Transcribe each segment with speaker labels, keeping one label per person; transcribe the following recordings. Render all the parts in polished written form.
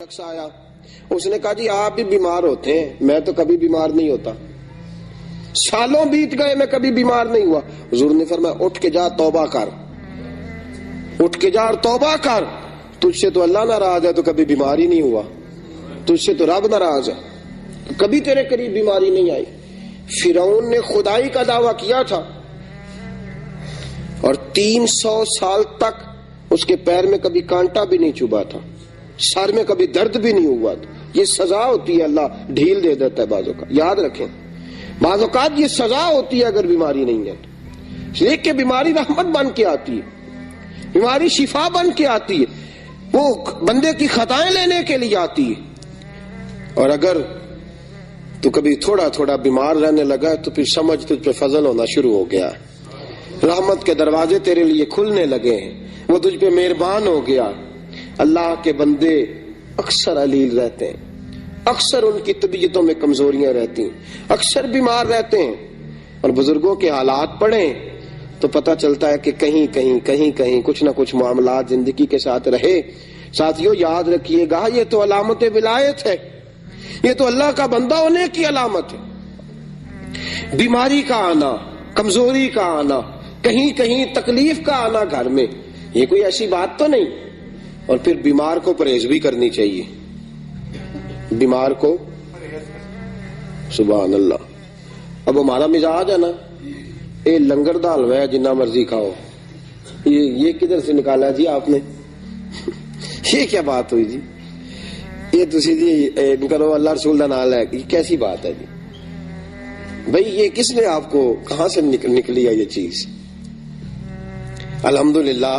Speaker 1: شخص آیا, اس نے کہا جی آپ بھی بیمار ہوتے ہیں, میں تو کبھی بیمار نہیں ہوتا, سالوں بیت گئے میں کبھی بیمار نہیں ہوا. حضور نے فرمایا اٹھ کے جا توبہ کر, اٹھ کے جا اور توبہ کر, تجھ سے تو اللہ ناراض ہے تو کبھی بیمار ہی نہیں ہوا, تجھ سے تو رب ناراض ہے, کبھی تیرے قریب بیماری نہیں آئی. فرعون نے خدائی کا دعویٰ کیا تھا اور 300 سال تک اس کے پیر میں کبھی کانٹا بھی نہیں چبھا تھا, سر میں کبھی درد بھی نہیں ہوا تھا. یہ سزا ہوتی ہے, اللہ ڈھیل دے دیتا ہے بعضوں کا, یاد رکھیں بعض اوقات یہ سزا ہوتی ہے اگر بیماری نہیں ہے. اس لیے کہ بیماری رحمت بن کے آتی ہے, بیماری شفا بن کے آتی ہے, وہ بندے کی خطائیں لینے کے لیے آتی ہے. اور اگر تو کبھی تھوڑا تھوڑا بیمار رہنے لگا تو پھر سمجھ تجھ پہ فضل ہونا شروع ہو گیا, رحمت کے دروازے تیرے لیے کھلنے لگے ہیں, وہ تجھ پہ مہربان ہو گیا. اللہ کے بندے اکثر علیل رہتے ہیں, اکثر ان کی طبیعتوں میں کمزوریاں رہتی ہیں, اکثر بیمار رہتے ہیں, اور بزرگوں کے حالات پڑھیں تو پتہ چلتا ہے کہ کہیں کچھ نہ کچھ معاملات زندگی کے ساتھ رہے. ساتھیوں یاد رکھیے گا, یہ تو علامت ولایت ہے, یہ تو اللہ کا بندہ ہونے کی علامت ہے. بیماری کا آنا, کمزوری کا آنا, کہیں تکلیف کا آنا گھر میں, یہ کوئی ایسی بات تو نہیں. اور پھر بیمار کو پرہیز بھی کرنی چاہیے, بیمار کو سبحان اللہ. اب ہمارا مزاج ہے نا, یہ لنگر دا حلوہ ہے جنہ مرضی کھاؤ, یہ کدھر سے نکالا جی آپ نے, یہ کیا بات ہوئی جی, یہ تسی جی کرو اللہ رسول کا نام ہے, یہ کیسی بات ہے جی بھائی, یہ کس نے آپ کو کہاں سے نکلی ہے یہ چیز. الحمدللہ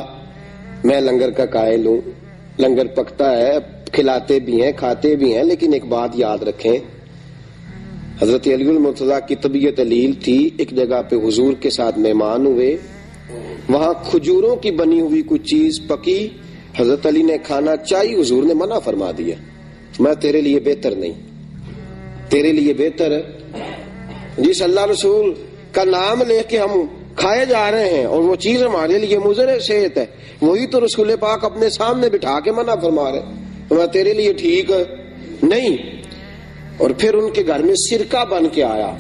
Speaker 1: میں لنگر کا قائل ہوں, لنگر پکتا ہے, کھلاتے بھی ہیں کھاتے بھی ہیں, لیکن ایک بات یاد رکھیں, حضرت علی المرتضیٰ کی طبیعت علیل تھی, ایک جگہ پہ حضور کے ساتھ مہمان ہوئے, وہاں کھجوروں کی بنی ہوئی کوئی چیز پکی, حضرت علی نے کھانا چاہی, حضور نے منع فرما دیا, میں تیرے لیے بہتر نہیں, تیرے لیے بہتر ہے جس اللہ رسول کا نام لے کے ہم کھائے جا رہے ہیں اور وہ چیز ہمارے لیے مضر صحت ہے, وہی تو رسول پاک اپنے سامنے بٹھا کے منع فرما رہے, تو میں تیرے لیے ٹھیک نہیں. اور پھر ان کے گھر میں سرکہ بن کے آیا,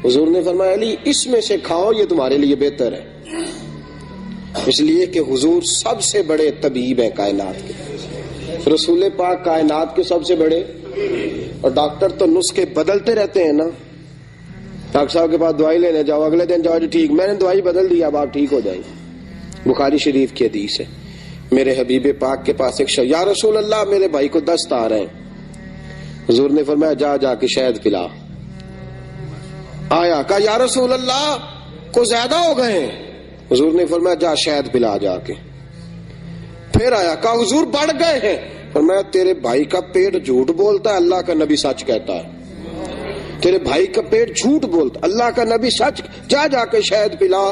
Speaker 1: حضور نے فرمایا علی اس میں سے کھاؤ, یہ تمہارے لیے بہتر ہے. اس لیے کہ حضور سب سے بڑے طبیب ہیں کائنات کے, رسول پاک کائنات کے سب سے بڑے. اور ڈاکٹر تو نسخے بدلتے رہتے ہیں نا, ڈاکٹر صاحب کے پاس دوائی لینے جاؤ, اگلے دن جاؤ جی ٹھیک, میں نے دوائی بدل دی, اب آپ ٹھیک ہو جائیں. بخاری شریف کی حدیث ہے, میرے حبیب پاک کے پاس ایک شخص, یا رسول اللہ میرے بھائی کو دست آ رہے ہیں, حضور نے فرمایا جا کے شہد پلا. آیا, کہا یا رسول اللہ کو زیادہ ہو گئے ہیں, حضور نے فرمایا جا شہد پلا جا کے. پھر آیا, کہا حضور بڑھ گئے ہیں, فرمایا تیرے بھائی کا پیٹ جھوٹ بولتا ہے, اللہ کا نبی سچ کہتا ہے, تیرے بھائی کا پیٹ جھوٹ بولتا, اللہ کا نبی سچ, جا کے شہد پلا.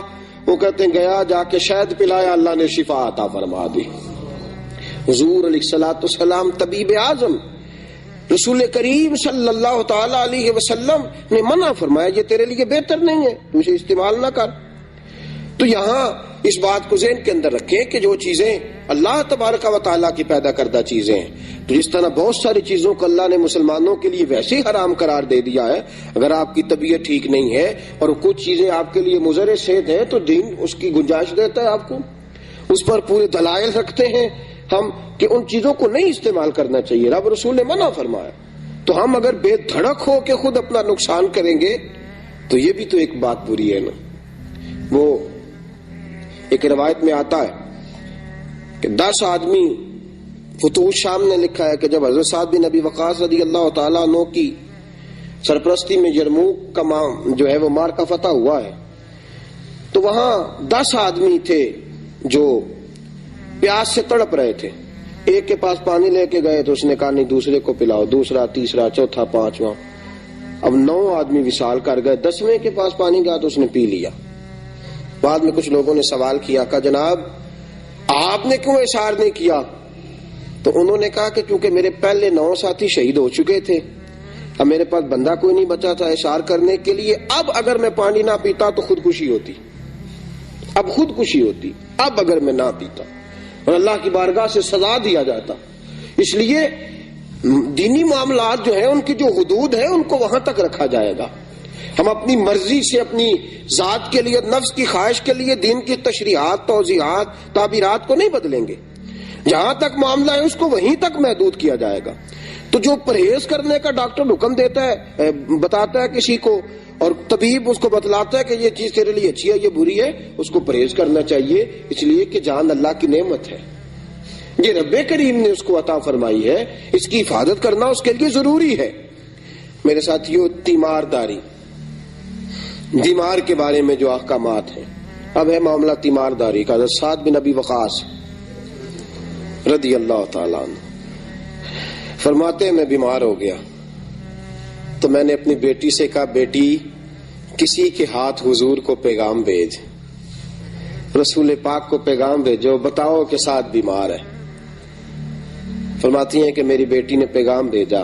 Speaker 1: وہ کہتے ہیں گیا, جا کے شہد پلایا, اللہ نے شفا عطا فرما دی. حضور علیہ الصلوۃ والسلام طبیب اعظم رسول کریم صلی اللہ تعالی علیہ وسلم نے منع فرمایا, یہ تیرے لیے بہتر نہیں ہے, تم اسے استعمال نہ کر. تو یہاں اس بات کو ذہن کے اندر رکھیں کہ جو چیزیں اللہ تبارک و تعالیٰ کی پیدا کردہ چیزیں ہیں, تو جس طرح بہت ساری چیزوں کو اللہ نے مسلمانوں کے لیے ویسے ہی حرام قرار دے دیا ہے, اگر آپ کی طبیعت ٹھیک نہیں ہے اور کچھ چیزیں آپ کے لیے مضر صحت ہیں تو دین اس کی گنجائش دیتا ہے آپ کو, اس پر پورے دلائل رکھتے ہیں ہم کہ ان چیزوں کو نہیں استعمال کرنا چاہیے, رب رسول نے منع فرمایا. تو ہم اگر بے دھڑک ہو کے خود اپنا نقصان کریں گے تو یہ بھی تو ایک بات بری ہے نا. وہ ایک روایت میں آتا ہے کہ 10 آدمی, فتوح شام نے لکھا ہے کہ جب حضرت سعد بن ابی وقاص رضی اللہ تعالیٰ عنہ کی سرپرستی میں یرموک کا جو ہے وہ معرکہ فتح ہوا ہے, تو وہاں 10 آدمی تھے جو پیاس سے تڑپ رہے تھے. ایک کے پاس پانی لے کے گئے تو اس نے کہا نہیں دوسرے کو پلاؤ, دوسرا, تیسرا, چوتھا, 5واں, اب 9 آدمی وصال کر گئے. 10ویں کے پاس پانی گیا تو اس نے پی لیا. بعد میں کچھ لوگوں نے سوال کیا, کہا جناب آپ نے کیوں اشار نہیں کیا؟ تو انہوں نے کہا کہ چونکہ میرے پہلے 9 ساتھی شہید ہو چکے تھے, اب میرے پاس بندہ کوئی نہیں بچا تھا اشار کرنے کے لیے, اب اگر میں پانی نہ پیتا تو خودکشی ہوتی, اب اگر میں نہ پیتا اور اللہ کی بارگاہ سے سزا دیا جاتا. اس لیے دینی معاملات جو ہیں ان کی جو حدود ہے ان کو وہاں تک رکھا جائے گا. ہم اپنی مرضی سے اپنی ذات کے لیے، نفس کی خواہش کے لیے دین کی تشریحات، توضیحات، تعبیرات کو نہیں بدلیں گے. جہاں تک معاملہ ہے اس کو وہیں تک محدود کیا جائے گا. تو جو پرہیز کرنے کا ڈاکٹر حکم دیتا ہے، بتاتا ہے کسی کو، اور طبیب اس کو بتلاتا ہے کہ یہ چیز تیرے لیے اچھی ہے، یہ بری ہے، اس کو پرہیز کرنا چاہیے، اس لیے کہ جان اللہ کی نعمت ہے، یہ رب کریم نے اس کو عطا فرمائی ہے، اس کی حفاظت کرنا اس کے لیے ضروری ہے. میرے ساتھیو، تیمارداری، بیمار کے بارے میں جو احکامات ہیں. اب ہے معاملہ تیمارداری کا. حضرت سعد بن ابی وقاص رضی اللہ تعالیٰ عنہ فرماتے ہیں میں بیمار ہو گیا تو میں نے اپنی بیٹی سے کہا، بیٹی کسی کے ہاتھ حضور کو پیغام بھیج، رسول پاک کو پیغام بھیجو، بتاؤ کہ سعد بیمار ہے. فرماتی ہیں کہ میری بیٹی نے پیغام بھیجا،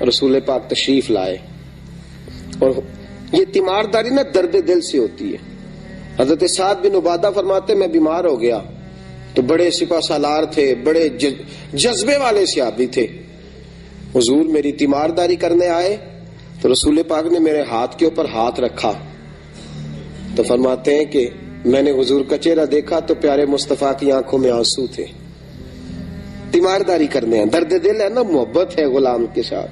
Speaker 1: رسول پاک تشریف لائے. اور یہ تیمارداری نہ درد دل سے ہوتی ہے. حضرت سعد بن عبادہ فرماتے میں بیمار ہو گیا تو بڑے سپہ سالار تھے، بڑے جذبے والے صحابی تھے. حضور میری تیمارداری کرنے آئے تو رسول پاک نے میرے ہاتھ کے اوپر ہاتھ رکھا تو فرماتے ہیں کہ میں نے حضور کا چہرہ دیکھا تو پیارے مصطفیٰ کی آنکھوں میں آنسو تھے. تیمارداری کرنے ہیں، درد دل ہے نا، محبت ہے غلام کے ساتھ.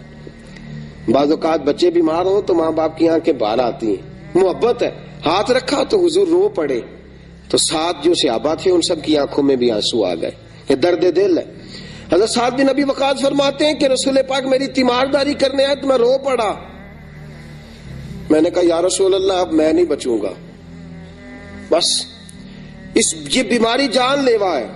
Speaker 1: بعض اوقات بچے بیمار ہوں تو ماں باپ کی آنکھیں باہر آتی ہیں، محبت ہے. ہاتھ رکھا تو حضور رو پڑے تو ساتھ جو صحابہ تھے ان سب کی آنکھوں میں بھی آنسو آ گئے. یہ درد دل ہے. حضرت سعد بن ابی وقاص فرماتے ہیں کہ رسول پاک میری تیمارداری کرنے آئے تو میں رو پڑا. میں نے کہا یا رسول اللہ اب میں نہیں بچوں گا، بس یہ بیماری جان لیوا ہے.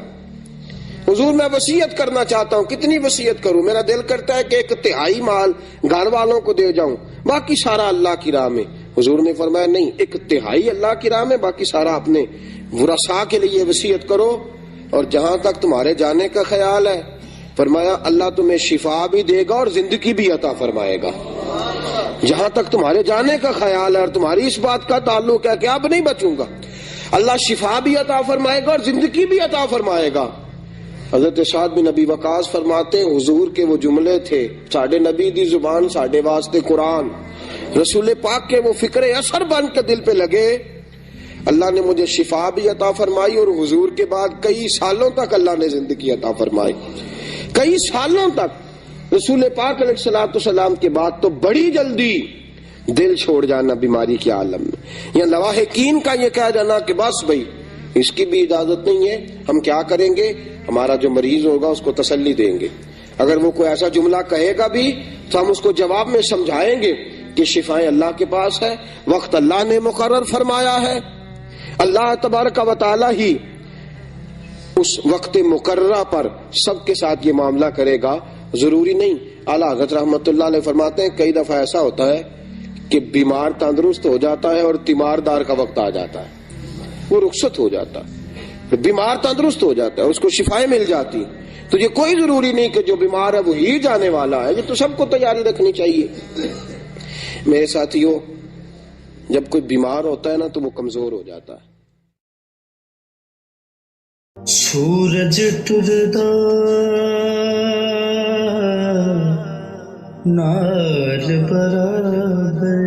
Speaker 1: حضور میں وصیت کرنا چاہتا ہوں. کتنی وصیت کروں؟ میرا دل کرتا ہے کہ 1/3 مال گھر والوں کو دے جاؤں، باقی سارا اللہ کی راہ میں. حضور نے فرمایا نہیں، 1/3 اللہ کی راہ میں، باقی سارا اپنے ورثاء کے لیے وصیت کرو. اور جہاں تک تمہارے جانے کا خیال ہے، فرمایا اللہ تمہیں شفا بھی دے گا اور زندگی بھی عطا فرمائے گا. جہاں تک تمہارے جانے کا خیال ہے اور تمہاری اس بات کا تعلق ہے کہ اب نہیں بچوں گا، اللہ شفا بھی عطا فرمائے گا اور زندگی بھی عطا فرمائے گا. حضرت سعد بن ابی وقاص فرماتے ہیں حضور کے وہ جملے تھے، ساڈے نبی دی زبان ساڈے واسطے قرآن، رسول پاک کے وہ فکر اثر بن کے دل پہ لگے. اللہ نے مجھے شفا بھی عطا فرمائی اور حضور کے بعد کئی سالوں تک اللہ نے زندگی عطا فرمائی. کئی سالوں تک رسول پاک علیہ الصلوۃ والسلام کے بعد تو بڑی جلدی دل چھوڑ جانا بیماری کے عالم میں، یا لواحقین کا یہ کہہ جانا کہ بس بھائی اس کی بھی اجازت نہیں ہے. ہم کیا کریں گے؟ ہمارا جو مریض ہوگا اس کو تسلی دیں گے. اگر وہ کوئی ایسا جملہ کہے گا بھی تو ہم اس کو جواب میں سمجھائیں گے کہ شفائیں اللہ کے پاس ہے، وقت اللہ نے مقرر فرمایا ہے. اللہ تبارک و تعالی ہی اس وقت مقررہ پر سب کے ساتھ یہ معاملہ کرے گا. ضروری نہیں. اعلیٰ حضرت رحمت اللہ علیہ فرماتے ہیں کئی دفعہ ایسا ہوتا ہے کہ بیمار تندرست ہو جاتا ہے اور تیماردار کا وقت آ جاتا ہے، وہ رخصت ہو جاتا ہے، بیمار تندرست ہو جاتا ہے، اس کو شفائیں مل جاتی. تو یہ کوئی ضروری نہیں کہ جو بیمار ہے وہ ہی جانے والا ہے. یہ تو سب کو تیاری رکھنی چاہیے. میرے ساتھیوں، جب کوئی بیمار ہوتا ہے نا تو وہ کمزور ہو جاتا ہے.
Speaker 2: سورج ٹردا نال برابر،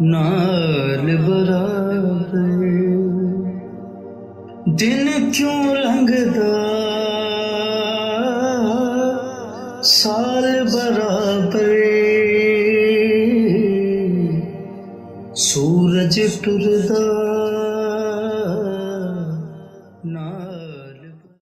Speaker 2: نال برابر، دن کیوں لنگدا سال برابر، سورج ٹردا